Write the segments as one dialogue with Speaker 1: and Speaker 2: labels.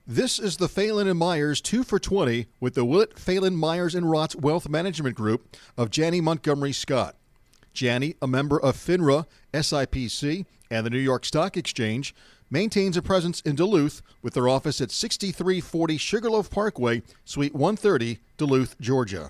Speaker 1: This is the Phelan and Myers 2 for 20 with the Willett, Phelan, Myers, and Rotz Wealth Management Group of Janney Montgomery Scott. Janney, a member of FINRA, SIPC, and the New York Stock Exchange, maintains a presence in Duluth with their office at 6340 Sugarloaf Parkway, Suite 130, Duluth, Georgia.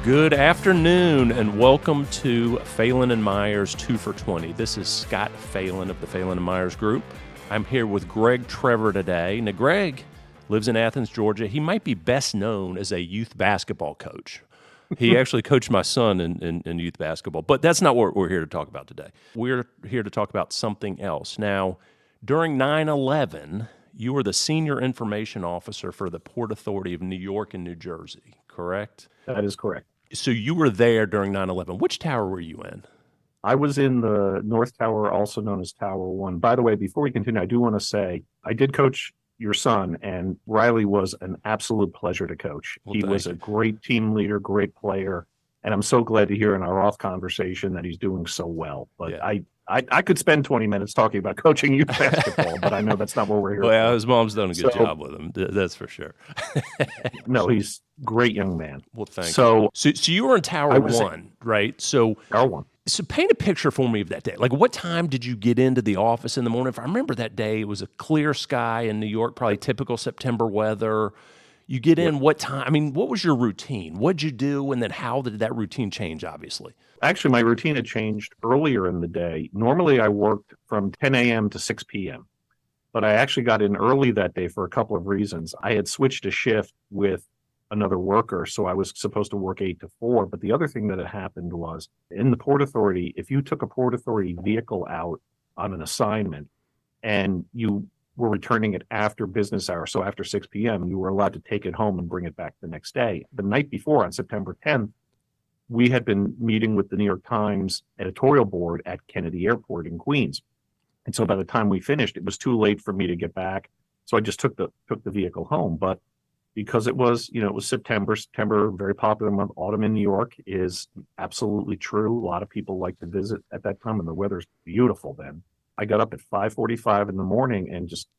Speaker 2: Good afternoon and welcome to Phelan and Myers 2 for 20. This is Scott Phelan of the Phelan and Myers Group. I'm here with Greg Trevor today. Now, Greg lives in Athens, Georgia. He might be best known as a youth basketball coach. He actually coached my son in youth basketball, but that's not what we're here to talk about today. We're here to talk about something else. Now, during 9/11, you were the senior information officer for the Port Authority of New York and New Jersey, correct?
Speaker 3: That is correct.
Speaker 2: So you were there during 9/11. Which tower were you in?
Speaker 3: I was in the North Tower, also known as Tower 1. By the way, before we continue, I do want to say I did coach your son, and Riley was an absolute pleasure to coach.
Speaker 2: Well,
Speaker 3: he was a great team leader, great player, and I'm so glad to hear in our off conversation that he's doing so well. But
Speaker 2: yeah.
Speaker 3: I could spend 20 minutes talking about coaching youth basketball, but I know that's not what we're here
Speaker 2: Well,
Speaker 3: for.
Speaker 2: his mom's done a good job with him. That's for sure.
Speaker 3: No, he's a great young man.
Speaker 2: Well, thank you. So you were in Tower 1, right? So
Speaker 3: Tower 1.
Speaker 2: So paint a picture for me of that day. Like, what time did you get into the office in the morning? If I remember that day, it was a clear sky in New York, probably typical September weather. You get in, what time? I mean, what was your routine? What'd you do, and then how did that routine change, obviously?
Speaker 3: Actually, my routine had changed earlier in the day. Normally, I worked from 10 a.m. to 6 p.m., but I actually got in early that day for a couple of reasons. I had switched a shift with another worker, so I was supposed to work 8 to 4. But the other thing that had happened was in the Port Authority, if you took a Port Authority vehicle out on an assignment and you were returning it after business hours, so after 6 p.m., you were allowed to take it home and bring it back the next day. The night before, on September 10th, we had been meeting with the New York Times editorial board at Kennedy Airport in Queens. And so by the time we finished, it was too late for me to get back. So I just took the vehicle home. But because it was September, very popular month. Autumn in New York is absolutely true. A lot of people like to visit at that time, and the weather's beautiful then. I got up at 5:45 in the morning and just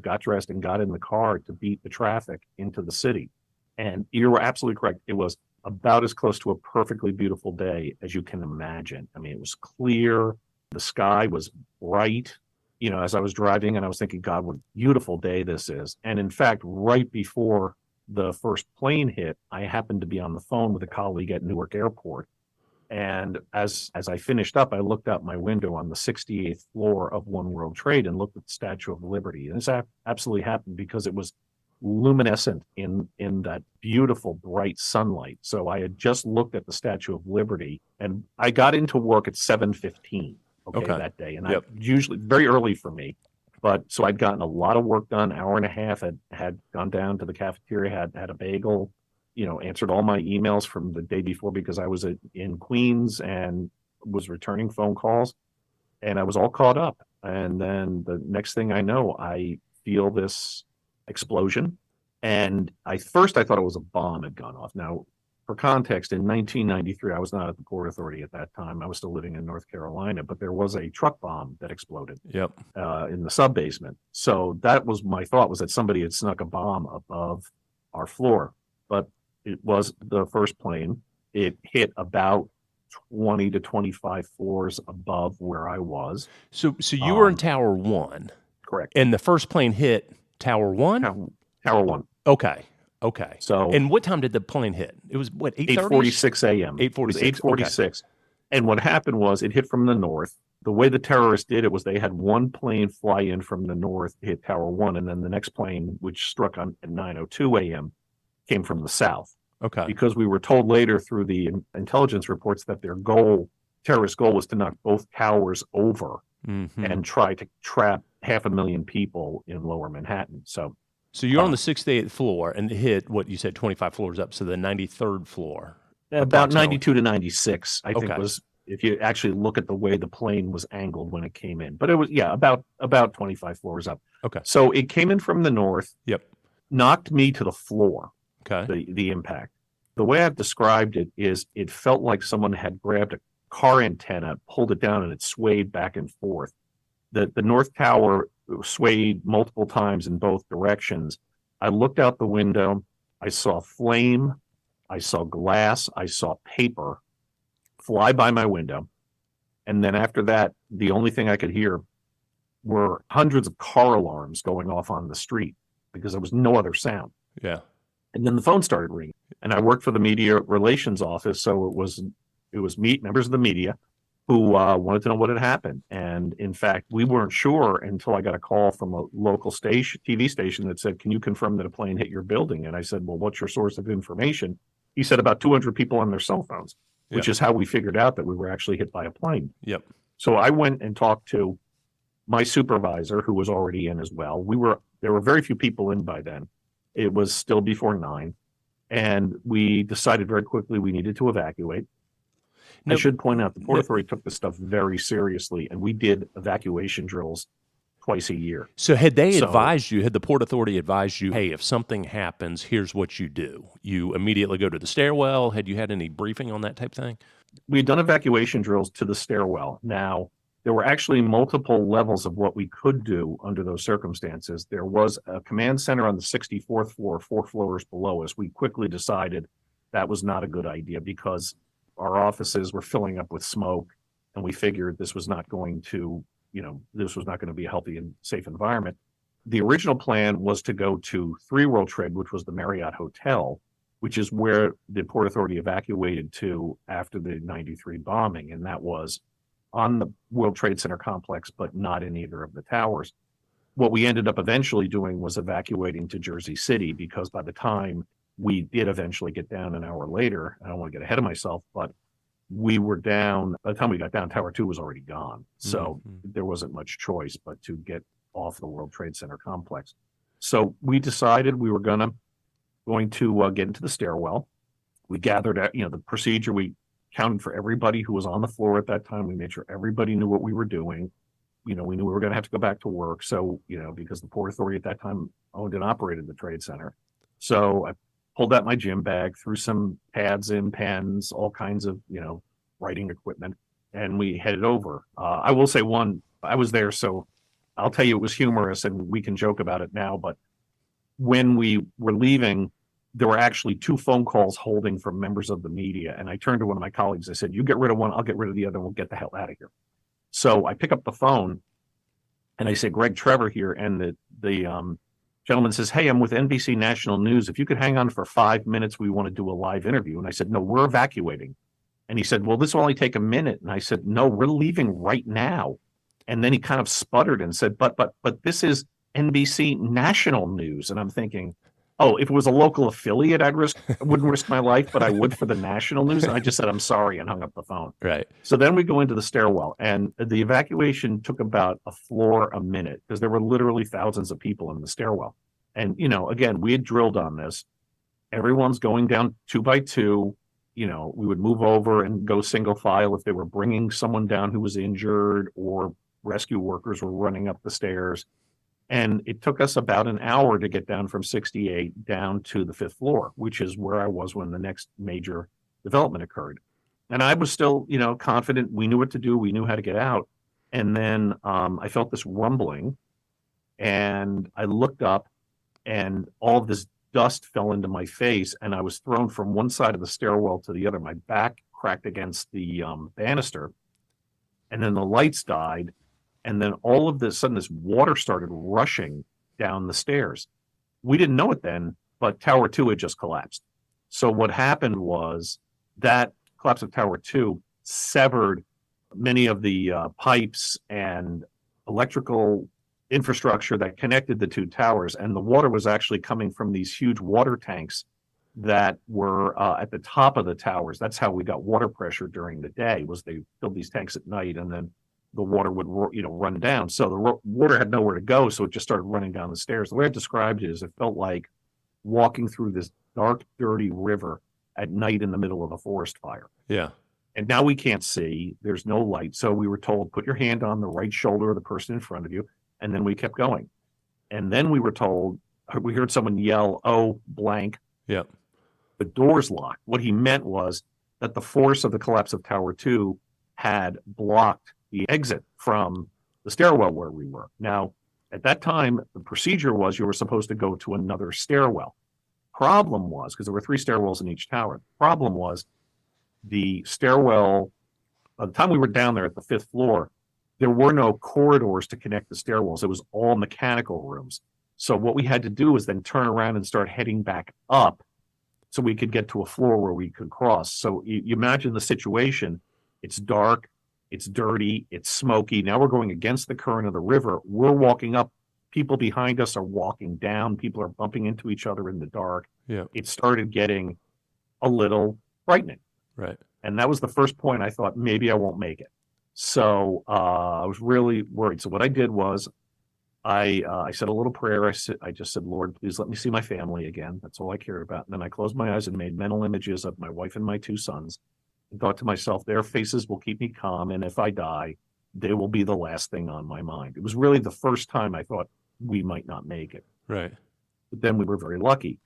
Speaker 3: got dressed and got in the car to beat the traffic into the city. And you were absolutely correct. It was about as close to a perfectly beautiful day as you can imagine. I mean, it was clear. The sky was bright. As I was driving, and I was thinking, God, what a beautiful day this is. And in fact, right before the first plane hit, I happened to be on the phone with a colleague at Newark Airport. And as I finished up, I looked out my window on the 68th floor of One World Trade and looked at the Statue of Liberty. And this absolutely happened because it was luminescent in that beautiful, bright sunlight. So I had just looked at the Statue of Liberty, and I got into work at 7:15. Okay, that day. And I usually very early for me. But so I'd gotten a lot of work done, hour and a half, had gone down to the cafeteria, had a bagel, answered all my emails from the day before because I was in Queens and was returning phone calls, and I was all caught up. And then the next thing I know, I feel this explosion. And first I thought it was a bomb had gone off. Now, for context, in 1993, I was not at the Port Authority at that time. I was still living in North Carolina, but there was a truck bomb that exploded in the sub-basement. So that was my thought, was that somebody had snuck a bomb above our floor. But it was the first plane. It hit about 20 to 25 floors above where I was.
Speaker 2: So you were in Tower 1.
Speaker 3: Correct.
Speaker 2: And the first plane hit Tower 1?
Speaker 3: Tower 1.
Speaker 2: Okay.
Speaker 3: So,
Speaker 2: and what time did the plane hit? It was,
Speaker 3: 8:46 a.m. 8:46. Okay. And what happened was it hit from the north. The way the terrorists did it was they had one plane fly in from the north, hit Tower 1, and then the next plane, which struck at 9:02 a.m., came from the south.
Speaker 2: Okay.
Speaker 3: Because we were told later through the intelligence reports that their terrorist goal was to knock both towers over and try to trap 500,000 people in lower Manhattan. So
Speaker 2: you're on the 68th floor and hit what you said, 25 floors up, so the 93rd floor.
Speaker 3: About 92 to 96, I think was, if you actually look at the way the plane was angled when it came in. But it was, about 25 floors up.
Speaker 2: Okay.
Speaker 3: So it came in from the north, knocked me to the floor, the impact. The way I've described it is it felt like someone had grabbed a car antenna pulled it down and it swayed back and forth. The North Tower swayed multiple times in both directions. I looked out the window. I saw flame. I saw glass. I saw paper fly by my window. And then after that, the only thing I could hear were hundreds of car alarms going off on the street because there was no other sound.
Speaker 2: Yeah.
Speaker 3: And then the phone started ringing. And I worked for the media relations office, so it was members of the media who wanted to know what had happened. And in fact, we weren't sure until I got a call from a local TV station that said, "Can you confirm that a plane hit your building?" And I said, "Well, what's your source of information?" He said about 200 people on their cell phones, which is how we figured out that we were actually hit by a plane.
Speaker 2: Yep.
Speaker 3: So I went and talked to my supervisor, who was already in as well. There were very few people in by then. It was still before 9. And we decided very quickly we needed to evacuate. I should point out the Port Authority took this stuff very seriously, and we did evacuation drills twice a year.
Speaker 2: So had the Port Authority advised you, hey, if something happens, here's what you do? You immediately go to the stairwell? Had you had any briefing on that type thing?
Speaker 3: We had done evacuation drills to the stairwell. Now, there were actually multiple levels of what we could do under those circumstances. There was a command center on the 64th floor, 4 floors below us. We quickly decided that was not a good idea because our offices were filling up with smoke, and we figured this was not going to be a healthy and safe environment. The original plan was to go to 3 World Trade, which was the Marriott Hotel, which is where the Port Authority evacuated to after the 93 bombing, and that was on the World Trade Center complex, but not in either of the towers. What we ended up eventually doing was evacuating to Jersey City, because by the time we did eventually get down an hour later, I don't want to get ahead of myself, but we were down, by the time we got down, Tower 2 was already gone. So there wasn't much choice but to get off the World Trade Center complex. So we decided we were going to get into the stairwell. We gathered at, the procedure. We counted for everybody who was on the floor at that time. We made sure everybody knew what we were doing. We knew we were going to have to go back to work. So, because the Port Authority at that time owned and operated the Trade Center. So I pulled out my gym bag, threw some pads in, pens, all kinds of, writing equipment, and we headed over. I will say I was there, so I'll tell you it was humorous, and we can joke about it now, but when we were leaving, there were actually 2 phone calls holding from members of the media, and I turned to one of my colleagues. I said, "You get rid of one, I'll get rid of the other, and we'll get the hell out of here." So I pick up the phone, and I say, "Greg Trevor here," and the gentleman says, "Hey, I'm with NBC National News. If you could hang on for 5 minutes, we want to do a live interview." And I said, "No, we're evacuating." And he said, "Well, this will only take a minute." And I said, "No, we're leaving right now." And then he kind of sputtered and said, but this is NBC National News." And I'm thinking, oh, if it was a local affiliate, I wouldn't risk my life, but I would for the national news. And I just said, "I'm sorry," and hung up the phone.
Speaker 2: Right.
Speaker 3: So then we go into the stairwell, and the evacuation took about a floor a minute because there were literally thousands of people in the stairwell. And, again, we had drilled on this. Everyone's going down 2 by 2. We would move over and go single file if they were bringing someone down who was injured, or rescue workers were running up the stairs. And it took us about an hour to get down from 68 down to the 5th floor, which is where I was when the next major development occurred. And I was still, confident. We knew what to do. We knew how to get out. And then I felt this rumbling, and I looked up, and all of this dust fell into my face, and I was thrown from one side of the stairwell to the other. My back cracked against the banister, and then the lights died. And then all of a sudden, this water started rushing down the stairs. We didn't know it then, but Tower 2 had just collapsed. So what happened was that collapse of Tower 2 severed many of the pipes and electrical infrastructure that connected the 2 towers. And the water was actually coming from these huge water tanks that were at the top of the towers. That's how we got water pressure during the day, was they filled these tanks at night, and then the water would run down. So the water had nowhere to go, so it just started running down the stairs. The way I described it is it felt like walking through this dark, dirty river at night in the middle of a forest fire.
Speaker 2: Yeah.
Speaker 3: And now we can't see. There's no light. So we were told, put your hand on the right shoulder of the person in front of you. And then we kept going. And then we were told, we heard someone yell, "Oh, blank."
Speaker 2: Yeah.
Speaker 3: The door's locked. What he meant was that the force of the collapse of Tower 2 had blocked the exit from the stairwell where we were. Now, at that time, the procedure was you were supposed to go to another stairwell. Problem was, because there were 3 stairwells in each tower, problem was the stairwell, by the time we were down there at the 5th floor, there were no corridors to connect the stairwells. It was all mechanical rooms. So what we had to do was then turn around and start heading back up so we could get to a floor where we could cross. So you imagine the situation. It's dark, it's dirty, it's smoky. Now we're going against the current of the river. We're walking up. People behind us are walking down. People are bumping into each other in the dark.
Speaker 2: Yeah.
Speaker 3: It started getting a little frightening.
Speaker 2: Right.
Speaker 3: And that was the first point I thought, maybe I won't make it. So I was really worried. So what I did was I said a little prayer. I just said, Lord, please let me see my family again. That's all I cared about. And then I closed my eyes and made mental images of my wife and my 2 sons and thought to myself, their faces will keep me calm. And if I die, they will be the last thing on my mind. It was really the first time I thought we might not make it.
Speaker 2: Right.
Speaker 3: But then we were very lucky.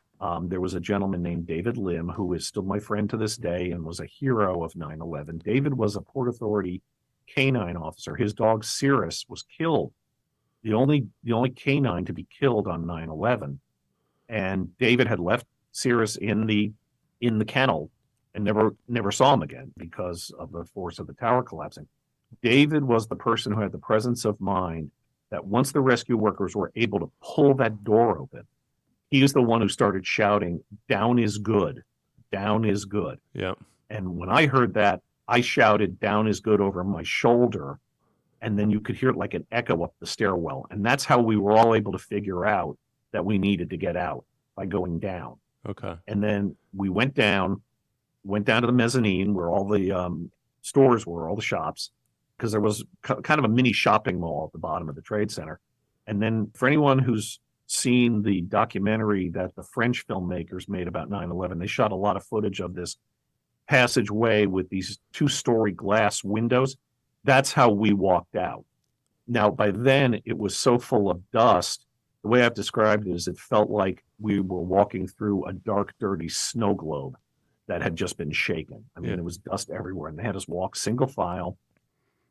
Speaker 3: There was a gentleman named David Lim, who is still my friend to this day and was a hero of 9/11. David was a Port Authority canine officer. His dog Cirrus was killed, the only canine to be killed on 9/11. And David had left Cirrus in the kennel and never saw him again because of the force of the tower collapsing. David was the person who had the presence of mind that once the rescue workers were able to pull that door open, he was the one who started shouting, "Down is good, down is good."
Speaker 2: Yeah.
Speaker 3: And when I heard that, I shouted, "Down is good," over my shoulder. And then you could hear it like an echo up the stairwell. And that's how we were all able to figure out that we needed to get out, by going down.
Speaker 2: Okay.
Speaker 3: And then we went down to the mezzanine where all the stores were, all the shops, because there was kind of a mini shopping mall at the bottom of the Trade Center. And then for anyone who's seen the documentary that the French filmmakers made about 9/11, they shot a lot of footage of this passageway with these 2-story glass windows. That's how we walked out. Now, by then, it was so full of dust. The way I've described it is it felt like we were walking through a dark, dirty snow globe that had just been shaken. I mean,
Speaker 2: Yeah.
Speaker 3: There was dust everywhere, and they had us walk single file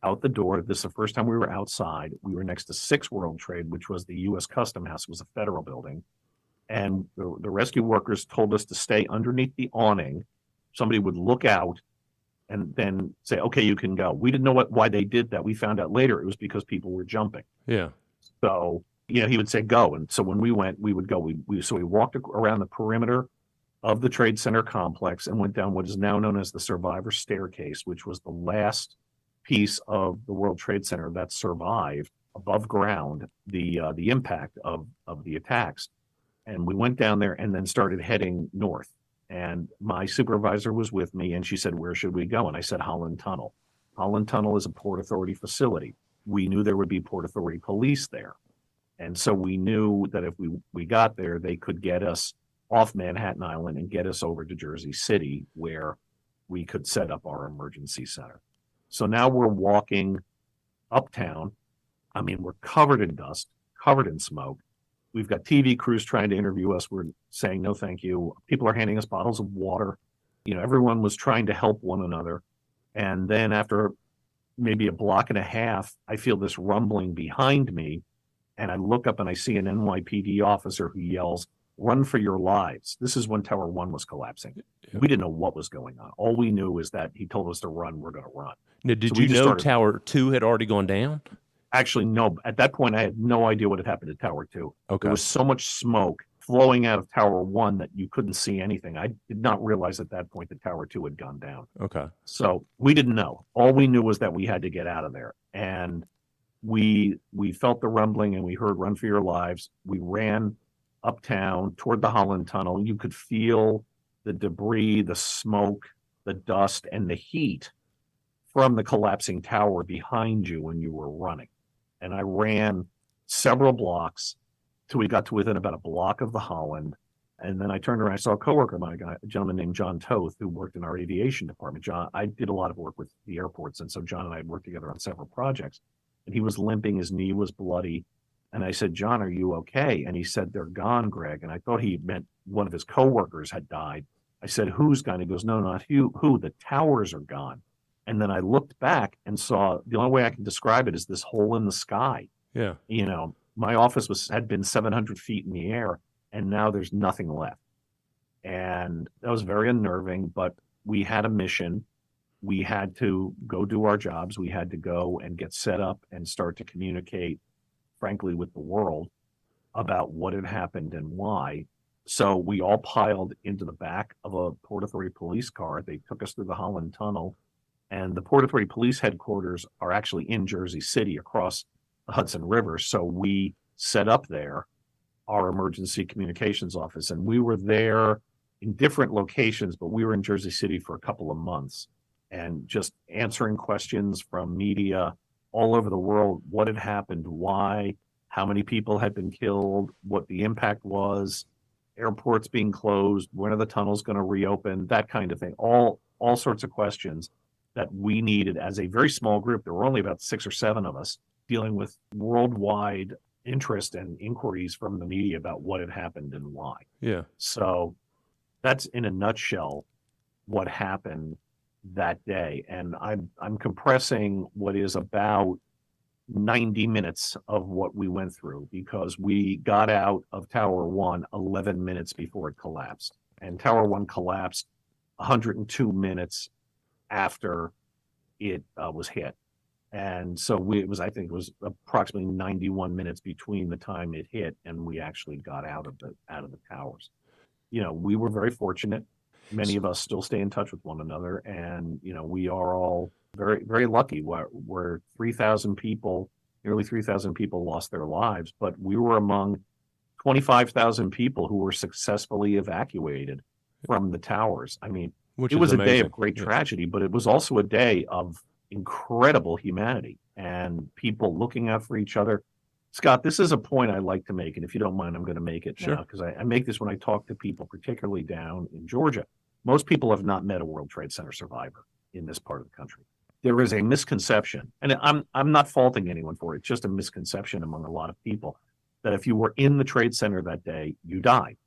Speaker 3: out the door. This is the first time we were outside. We were next to 6 World Trade, which was the U.S. Custom House. It was a federal building. And the rescue workers told us to stay underneath the awning. Somebody would look out and then say, "Okay, you can go." We didn't know why they did that. We found out later it was because people were jumping.
Speaker 2: Yeah.
Speaker 3: So, he would say, "Go." And so when we went, we would go. So we walked around the perimeter of the Trade Center complex and went down what is now known as the Survivor Staircase, which was the last piece of the World Trade Center that survived above ground the impact of the attacks. And we went down there and then started heading north. And my supervisor was with me, and she said, "Where should we go?" And I said, "Holland Tunnel." Holland Tunnel is a Port Authority facility. We knew there would be Port Authority police there. And so we knew that if we got there, they could get us off Manhattan Island and get us over to Jersey City, where we could set up our emergency center. So now we're walking uptown. I mean, we're covered in dust, covered in smoke. We've got TV crews trying to interview us. We're saying, "No, thank you." People are handing us bottles of water. Everyone was trying to help one another. And then after maybe a block and a half, I feel this rumbling behind me. And I look up and I see an NYPD officer who yells, "Run for your lives." This is when Tower 1 was collapsing.
Speaker 2: Yeah.
Speaker 3: We didn't know what was going on. All we knew is that he told us to run. We're going to run.
Speaker 2: Now, did
Speaker 3: So we
Speaker 2: you
Speaker 3: just
Speaker 2: know
Speaker 3: started-
Speaker 2: Tower 2 had already gone down?
Speaker 3: Actually, no. At that point, I had no idea what had happened to Tower 2.
Speaker 2: Okay.
Speaker 3: There was so much smoke flowing out of Tower 1 that you couldn't see anything. I did not realize at that point that Tower 2 had gone down.
Speaker 2: Okay.
Speaker 3: So we didn't know. All we knew was that we had to get out of there. And we felt the rumbling and we heard, "Run for your lives." We ran uptown toward the Holland Tunnel. You could feel the debris, the smoke, the dust, and the heat from the collapsing tower behind you when you were running. And I ran several blocks till we got to within about a block of the Holland. And then I turned around, I saw a coworker of mine, a gentleman named John Toth, who worked in our aviation department. John, I did a lot of work with the airports. And so John and I had worked together on several projects. And he was limping, his knee was bloody. And I said, "John, are you okay?" And he said, "They're gone, Greg." And I thought he meant one of his coworkers had died. I said, "Who's gone?" He goes, "No, not you. Who? The towers are gone." And then I looked back and saw, the only way I can describe it is this hole in the sky.
Speaker 2: Yeah.
Speaker 3: My office had been 700 feet in the air, and now there's nothing left. And that was very unnerving, but we had a mission. We had to go do our jobs. We had to go and get set up and start to communicate, frankly, with the world about what had happened and why. So we all piled into the back of a Port Authority police car. They took us through the Holland Tunnel, and the Port Authority police headquarters are actually in Jersey City across the Hudson River. So we set up there our emergency communications office, and we were there in different locations, but we were in Jersey City for a couple of months and just answering questions from media all over the world. What had happened? Why? How many people had been killed? What the impact was? Airports being closed? When are the tunnels going to reopen? That kind of thing. All sorts of questions that we needed as a very small group. There were only about 6 or 7 of us dealing with worldwide interest and inquiries from the media about what had happened and why.
Speaker 2: Yeah.
Speaker 3: So that's in a nutshell what happened that day. And I'm compressing what is about 90 minutes of what we went through, because we got out of Tower 1 11 minutes before it collapsed. And Tower 1 collapsed 102 minutes after it was hit. And so I think it was approximately 91 minutes between the time it hit and we actually got out of the towers. We were very fortunate. Many of us still stay in touch with one another, and we are all very, very lucky. Where 3,000 people, nearly 3,000 people lost their lives, but we were among 25,000 people who were successfully evacuated from the towers. I mean, it was a day of great tragedy, but it was also a day of incredible humanity and people looking out for each other. Scott, this is a point I like to make, and if you don't mind, I'm going to make it now, because I make this when I talk to people, particularly down in Georgia. Most people have not met a World Trade Center survivor in this part of the country. There is a misconception, and I'm not faulting anyone for it. It's just a misconception among a lot of people that if you were in the Trade Center that day, you died.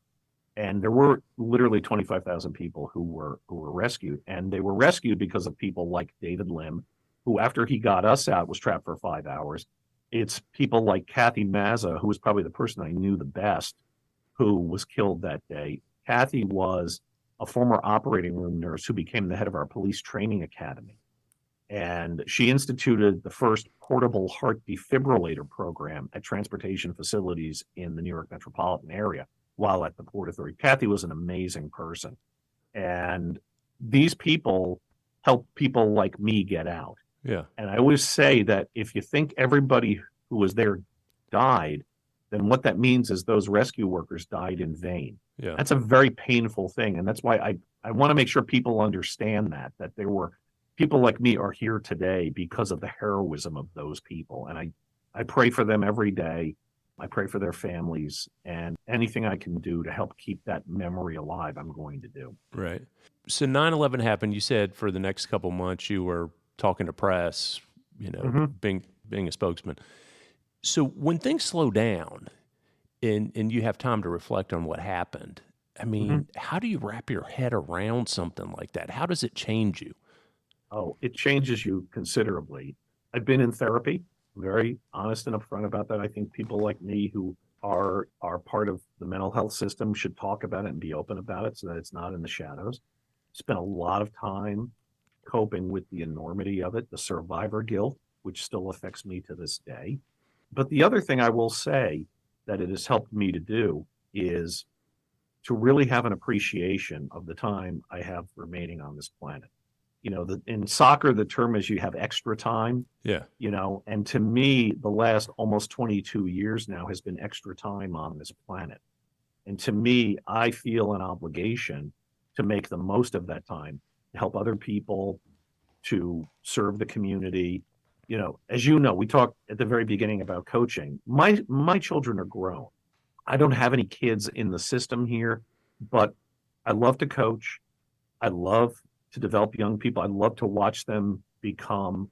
Speaker 3: And there were literally 25,000 people who were rescued, and they were rescued because of people like David Lim, who, after he got us out, was trapped for 5 hours. It's people like Kathy Mazza, who was probably the person I knew the best, who was killed that day. Kathy was a former operating room nurse who became the head of our police training academy. And she instituted the first portable heart defibrillator program at transportation facilities in the New York metropolitan area while at the Port Authority. Kathy was an amazing person. And these people help people like me get out.
Speaker 2: Yeah.
Speaker 3: And I always say that if you think everybody who was there died, then what that means is those rescue workers died in vain.
Speaker 2: Yeah.
Speaker 3: That's a very painful thing. And that's why I want to make sure people understand that there were people like me are here today because of the heroism of those people. And I pray for them every day. I pray for their families, and anything I can do to help keep that memory alive, I'm going to do.
Speaker 2: Right. So 9/11 happened. You said for the next couple months you were talking to press, being a spokesman. So when things slow down and you have time to reflect on what happened, I mean, how do you wrap your head around something like that? How does it change you?
Speaker 3: Oh, it changes you considerably. I've been in therapy, very honest and upfront about that. I think people like me who are part of the mental health system should talk about it and be open about it so that it's not in the shadows. Spent a lot of time coping with the enormity of it, the survivor guilt, which still affects me to this day. But the other thing I will say that it has helped me to do is to really have an appreciation of the time I have remaining on this planet. In soccer, the term is you have extra time.
Speaker 2: Yeah.
Speaker 3: And to me, the last almost 22 years now has been extra time on this planet. And to me, I feel an obligation to make the most of that time, to help other people, to serve the community. As you know, we talked at the very beginning about coaching. My children are grown. I don't have any kids in the system here, but I love to coach. I love to develop young people. I love to watch them become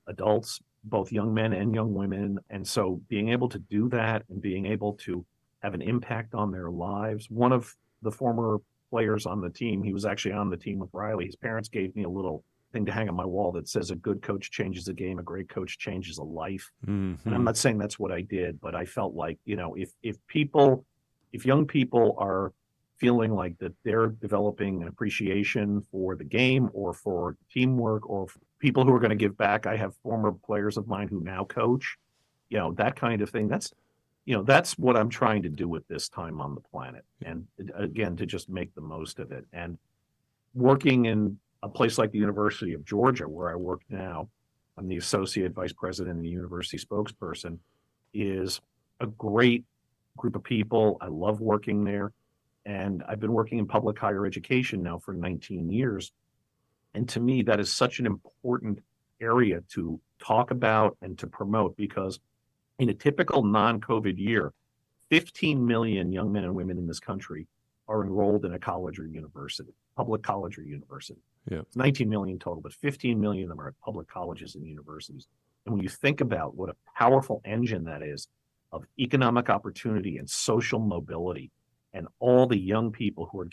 Speaker 3: adults, both young men and young women. And so being able to do that and being able to have an impact on their lives. One of the former players on the team, he was actually on the team with Riley. His parents gave me a little thing to hang on my wall that says a good coach changes a game, a great coach changes a life.
Speaker 2: Mm-hmm.
Speaker 3: And I'm not saying that's what I did, but I felt like, if young people are feeling like that they're developing an appreciation for the game or for teamwork or for people who are going to give back. I have former players of mine who now coach, that kind of thing. That's what I'm trying to do with this time on the planet. And again, to just make the most of it. And working in a place like the University of Georgia, where I work now, I'm the Associate Vice President and the University Spokesperson, is a great group of people. I love working there. And I've been working in public higher education now for 19 years. And to me, that is such an important area to talk about and to promote, because in a typical non-COVID year, 15 million young men and women in this country are enrolled in a college or university, public college or university.
Speaker 2: Yeah.
Speaker 3: It's 19 million total, but 15 million of them are at public colleges and universities. And when you think about what a powerful engine that is of economic opportunity and social mobility, and all the young people who are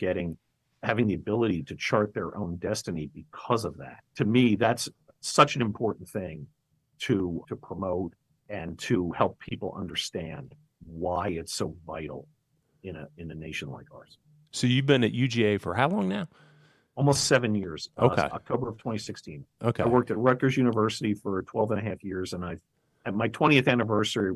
Speaker 3: having the ability to chart their own destiny because of that, to me, that's such an important thing to promote and to help people understand why it's so vital in a nation like ours.
Speaker 2: So you've been at UGA for how long now?
Speaker 3: Almost 7 years.
Speaker 2: Okay.
Speaker 3: October of 2016.
Speaker 2: Okay.
Speaker 3: I worked at Rutgers University for 12 and a half years, and at my 20th anniversary in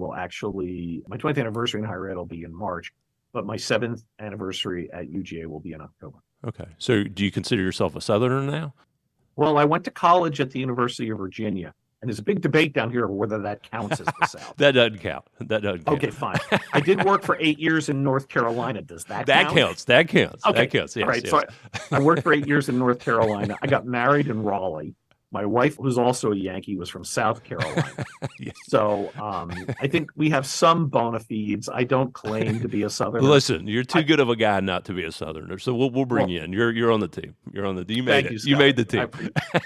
Speaker 3: higher ed will be in March, but my 7th anniversary at UGA will be in October.
Speaker 2: Okay. So do you consider yourself a Southerner now?
Speaker 3: Well, I went to college at the University of Virginia, and there's a big debate down here whether that counts as the South.
Speaker 2: That doesn't count.
Speaker 3: Okay, fine. I did work for 8 years in North Carolina. Does that count?
Speaker 2: That counts.
Speaker 3: Okay.
Speaker 2: That counts. Yes,
Speaker 3: All right.
Speaker 2: yes.
Speaker 3: So I worked for 8 years in North Carolina. I got married in Raleigh. My wife, who's also a Yankee, was from South Carolina.
Speaker 2: Yes.
Speaker 3: So I think we have some bona fides. I don't claim to be a Southerner.
Speaker 2: Listen, you're too good of a guy not to be a Southerner, so we'll bring you in. You're on the team. You're on the team. You made
Speaker 3: Thank
Speaker 2: it.
Speaker 3: you, Scott.
Speaker 2: You made the team.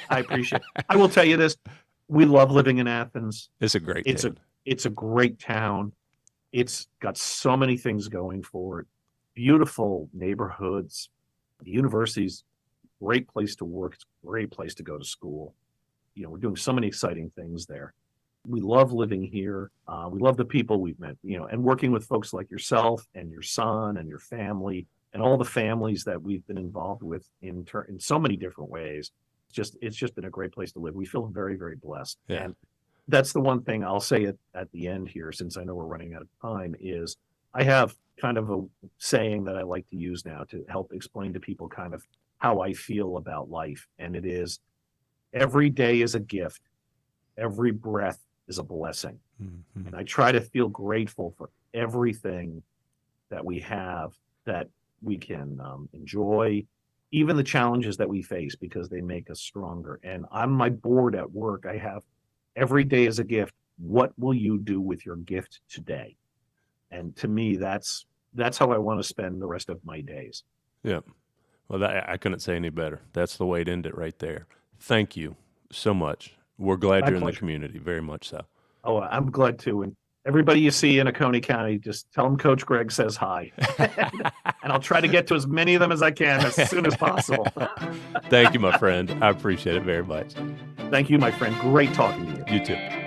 Speaker 3: I appreciate it. I will tell you this. We love living in Athens.
Speaker 2: It's a great town.
Speaker 3: It's a great town. It's got so many things going for it. Beautiful neighborhoods. The university's a great place to work. It's a great place to go to school. We're doing so many exciting things there. We love living here. We love the people we've met, and working with folks like yourself and your son and your family and all the families that we've been involved with in so many different ways. It's just been a great place to live. We feel very, very blessed.
Speaker 2: Yeah.
Speaker 3: And that's the one thing I'll say at the end here, since I know we're running out of time, is I have kind of a saying that I like to use now to help explain to people kind of how I feel about life. And it is, every day is a gift. Every breath is a blessing.
Speaker 2: Mm-hmm.
Speaker 3: And I try to feel grateful for everything that we have, that we can enjoy, even the challenges that we face, because they make us stronger. And on my board at work, I have every day is a gift. What will you do with your gift today? And to me, that's how I want to spend the rest of my days.
Speaker 2: Yeah. Well, I couldn't say any better. That's the way to end it right there. Thank you so much. We're glad you're in the community, very much so.
Speaker 3: Oh, I'm glad too. And everybody you see in Oconee County, just tell them Coach Greg says hi. And I'll try to get to as many of them as I can as soon as possible.
Speaker 2: Thank you, my friend. I appreciate it very much.
Speaker 3: Thank you, my friend. Great talking to you.
Speaker 2: You too.